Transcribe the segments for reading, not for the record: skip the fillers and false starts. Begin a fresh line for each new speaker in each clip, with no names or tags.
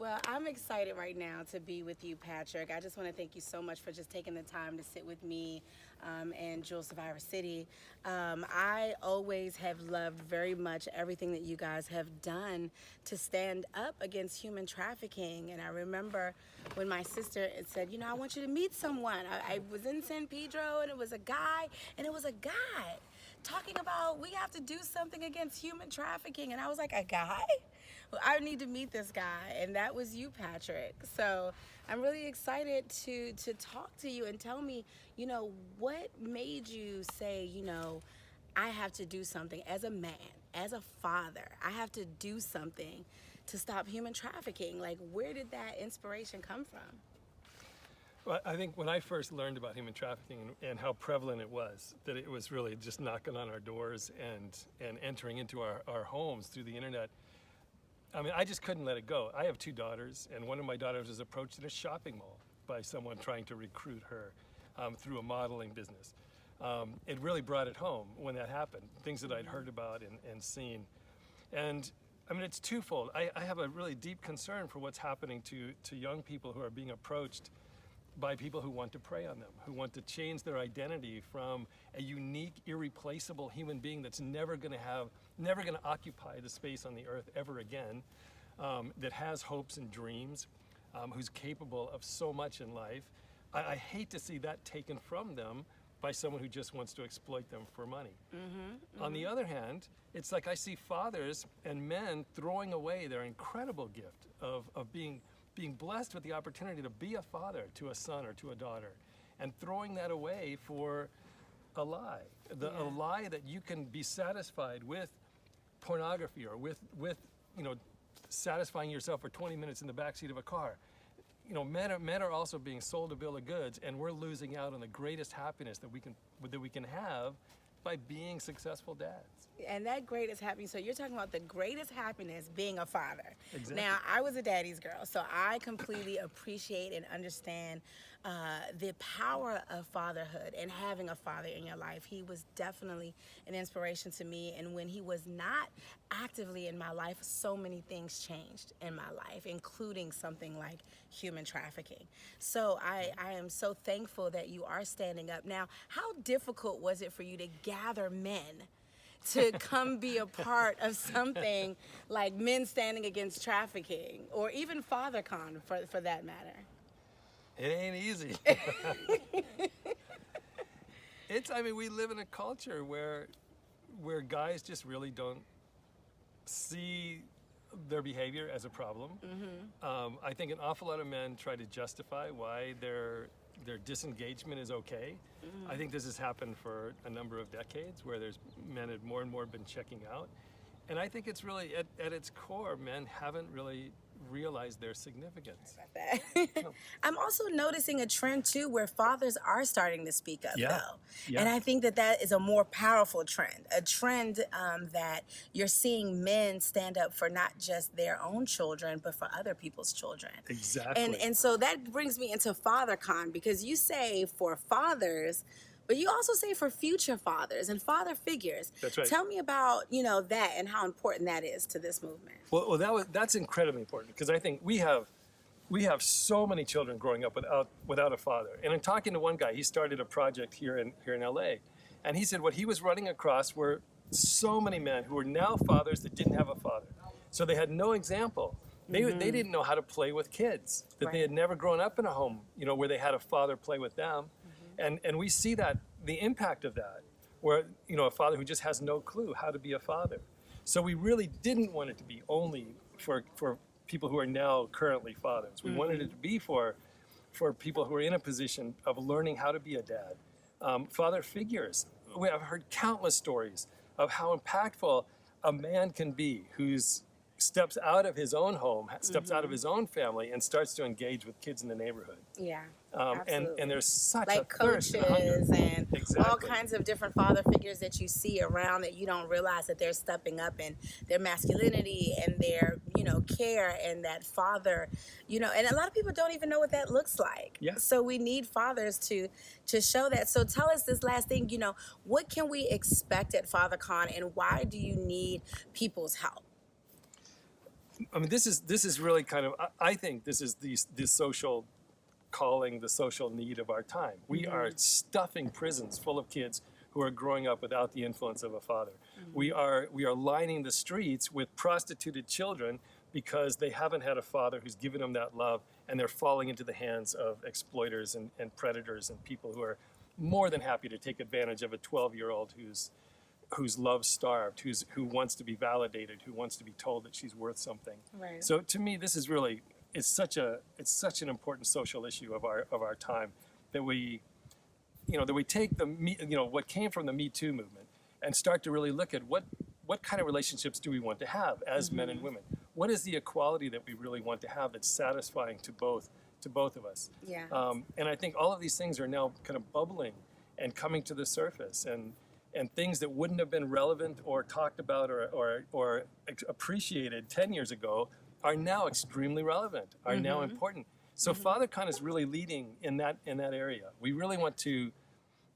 Well, I'm excited right now to be with you, Patrick. I just want to thank you so much for just taking the time to sit with me and Jewel Survivor City. I always have loved very much everything that you guys have done to stand up against human trafficking. And I remember when my sister had said, you know, I want you to meet someone. I was in San Pedro and it was a guy, talking about we have to do something against human trafficking. And I was like, a guy? Well, I need to meet this guy. And that was you, Patrick. So I'm really excited to talk to you and tell me, you know, what made you say, you know, I have to do something as a man, as a father. I have to do something to stop human trafficking. Like, where did that inspiration come from?
Well, I think when I first learned about human trafficking and how prevalent it was, that it was really just knocking on our doors and entering into our homes through the internet, I mean, I just couldn't let it go. I have two daughters, and one of my daughters was approached in a shopping mall by someone trying to recruit her through a modeling business. It really brought it home when that happened, things that I'd heard about and seen. And I mean, it's twofold. I have a really deep concern for what's happening to young people who are being approached by people who want to prey on them, who want to change their identity from a unique, irreplaceable human being that's never going to occupy the space on the earth ever again, that has hopes and dreams, who's capable of so much in life. I hate to see that taken from them by someone who just wants to exploit them for money. On the other hand, it's like I see fathers and men throwing away their incredible gift of being blessed with the opportunity to be a father to a son or to a daughter, and throwing that away for a lie. A lie that you can be satisfied with pornography or with you know, satisfying yourself for 20 minutes in the backseat of a car. You know, men are also being sold a bill of goods, and we're losing out on the greatest happiness that we can have by being successful dads.
And that greatest happiness, so you're talking about the greatest happiness being a father.
Exactly.
Now, I was a daddy's girl, so I completely appreciate and understand the power of fatherhood and having a father in your life. He was definitely an inspiration to me, and when he was not actively in my life, so many things changed in my life, including something like human trafficking. So I am so thankful that you are standing up. Now, how difficult was it for you to gather men to come be a part of something like Men Standing Against Trafficking, or even FatherCon for that matter?
It ain't easy. I mean, we live in a culture where guys just really don't see their behavior as a problem. I think an awful lot of men try to justify why their disengagement is okay. I think this has happened for a number of decades, where men have more and more been checking out. And I think it's really, at its core, men haven't really realized their significance.
I'm also noticing a trend too where fathers are starting to speak up though.
Yeah.
And I think that is a more powerful trend, a trend that you're seeing men stand up for not just their own children, but for other people's children.
Exactly.
And so that brings me into FatherCon, because you say for fathers, but you also say for future fathers and father figures.
That's right.
Tell me about, you know, that and how important that is to this movement.
Well, that's incredibly important, because I think we have so many children growing up without a father. And in talking to one guy, he started a project here in LA, and he said what he was running across were so many men who were now fathers that didn't have a father. So they had no example. They didn't know how to play with kids, that they had never grown up in a home, you know, where they had a father play with them. And we see that, the impact of that, where, you know, a father who just has no clue how to be a father. So we really didn't want it to be only for people who are now currently fathers. We wanted it to be for people who are in a position of learning how to be a dad. Father figures. I've heard countless stories of how impactful a man can be who's steps out of his own home, steps out of his own family, and starts to engage with kids in the neighborhood.
Yeah.
And there's such
like
a thirst and
coaches
hunger.
and
Exactly.
all kinds of different father figures that you see around, that you don't realize that they're stepping up in their masculinity and their, you know, care, and that father, you know, and a lot of people don't even know what that looks like.
Yeah.
So we need fathers to show that. So tell us this last thing, you know, what can we expect at FatherCon, and why do you need people's help?
I mean, this is really kind of, I think this is the social calling, the social need of our time. We are stuffing prisons full of kids who are growing up without the influence of a father. We are lining the streets with prostituted children because they haven't had a father who's given them that love, and they're falling into the hands of exploiters and predators and people who are more than happy to take advantage of a 12-year-old who's love starved, who wants to be validated, who wants to be told that she's worth something.
Right.
So to me, this is really, it's such an important social issue of our time, that we take what came from the Me Too movement and start to really look at what kind of relationships do we want to have as men and women? What is the equality that we really want to have that's satisfying to both of us?
Yeah.
And I think all of these things are now kind of bubbling and coming to the surface, and things that wouldn't have been relevant or talked about or appreciated 10 years ago are now extremely relevant, are now important. So FatherCon is really leading in that area. We really want to,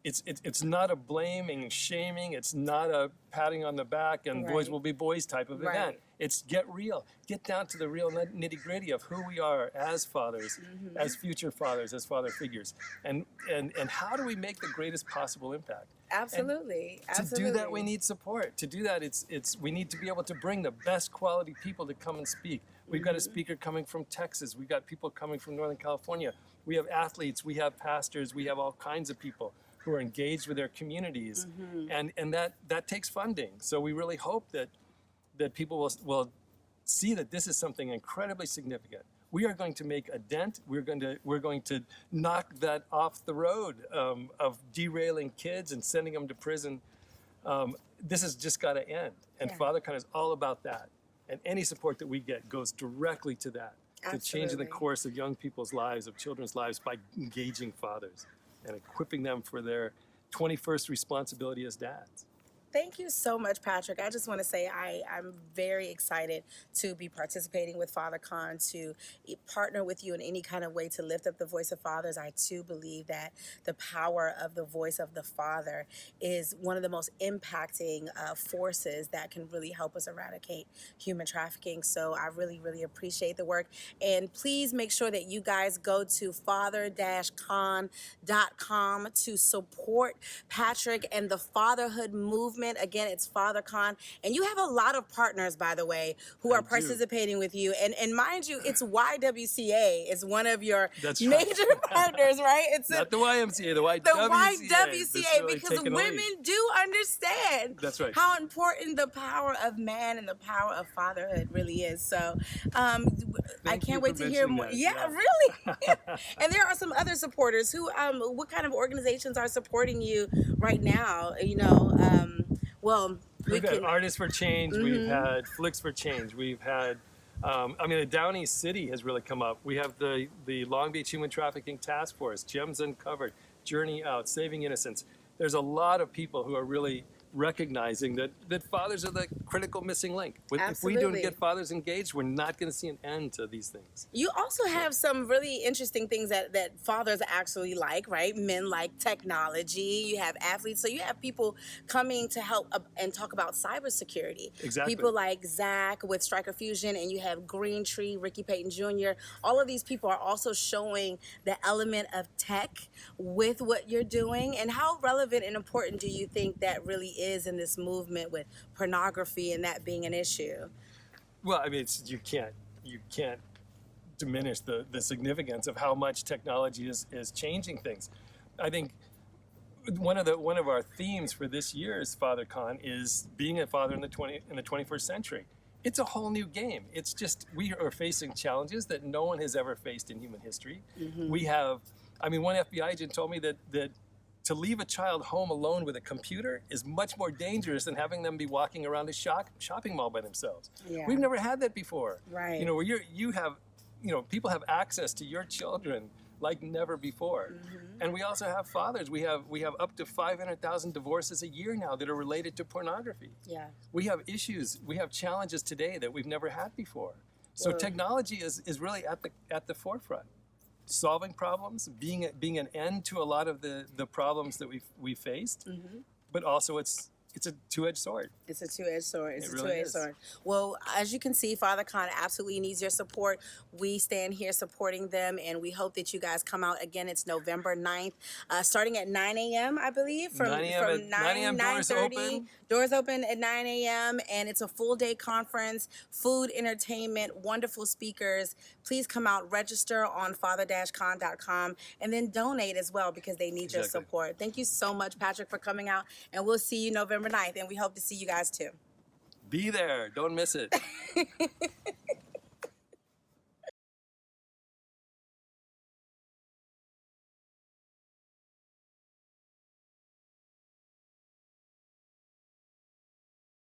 it's not a blaming and shaming, it's not a patting on the back and boys will be boys type of event. It's get real, get down to the real nitty gritty of who we are as fathers, as future fathers, as father figures, and how do we make the greatest possible impact?
Absolutely.
To do that, we need support. To do that, we need to be able to bring the best quality people to come and speak. We've got a speaker coming from Texas. We've got people coming from Northern California. We have athletes. We have pastors. We have all kinds of people who are engaged with their communities, and that takes funding. So we really hope that people will see that this is something incredibly significant. We are going to make a dent. We're going to knock that off the road of derailing kids and sending them to prison. This has just got to end. And FatherCon is all about that. And any support that we get goes directly to that, to changing the course of young people's lives, of children's lives, by engaging fathers and equipping them for their 21st responsibility as dads.
Thank you so much, Patrick. I just want to say I'm very excited to be participating with FatherCon, to partner with you in any kind of way to lift up the voice of fathers. I too believe that the power of the voice of the father is one of the most impacting forces that can really help us eradicate human trafficking. So I really, really appreciate the work. And please make sure that you guys go to father-con.com to support Patrick and the fatherhood movement. Again, it's FatherCon, and you have a lot of partners, by the way, who are participating with you. And mind you, it's YWCA is one of your major partners, right? It's
not the YMCA, the YWCA.
The YWCA, really, because women do understand how important the power of man and the power of fatherhood really is. So I can't wait to hear more. Yeah, really. And there are some other supporters who, what kind of organizations are supporting you right now?
We've had Artists for Change, we've had Flicks for Change, we've had, the Down East City has really come up. We have the Long Beach Human Trafficking Task Force, Gems Uncovered, Journey Out, Saving Innocence. There's a lot of people who are really recognizing that fathers are the critical missing link. If we don't get fathers engaged, we're not going to see an end to these things.
You also have some really interesting things that fathers actually like, right? Men like technology. You have athletes. So you have people coming to help and talk about cybersecurity.
Exactly.
People like Zach with Striker Fusion, and you have Green Tree, Ricky Payton Jr. All of these people are also showing the element of tech with what you're doing. And how relevant and important do you think that really is in this movement with pornography and that being an issue?
Well, I mean, you can't diminish the significance of how much technology is changing things. I think one of our themes for this year's FatherCon is being a father in the 21st century. It's a whole new game. It's just, we are facing challenges that no one has ever faced in human history. We have, one FBI agent told me that to leave a child home alone with a computer is much more dangerous than having them be walking around a shopping mall by themselves. Yeah. We've never had that before.
Right.
Where people have access to your children like never before. And we also have fathers. We have up to 500,000 divorces a year now that are related to pornography.
Yeah.
We have issues, we have challenges today that we've never had before. So technology is really at the forefront. Solving problems, being an end to a lot of the problems that we faced, but also it's it's a two-edged sword.
It's a two-edged sword. It's
It
a
really
two-edged
is.
sword. Well, as you can see, Father Khan absolutely needs your support. We stand here supporting them, and we hope that you guys come out. Again, it's November 9th, starting at 9 a.m., I believe. From
9 a.m.
from
9 a.m. doors
9:30.
open.
Doors open at 9 a.m., and it's a full-day conference, food, entertainment, wonderful speakers. Please come out, register on father-khan.com, and then donate as well because they need your
Exactly.
support. Thank you so much, Patrick, for coming out, and we'll see you November 9th, and we hope to see you guys too.
Be there. Don't miss it.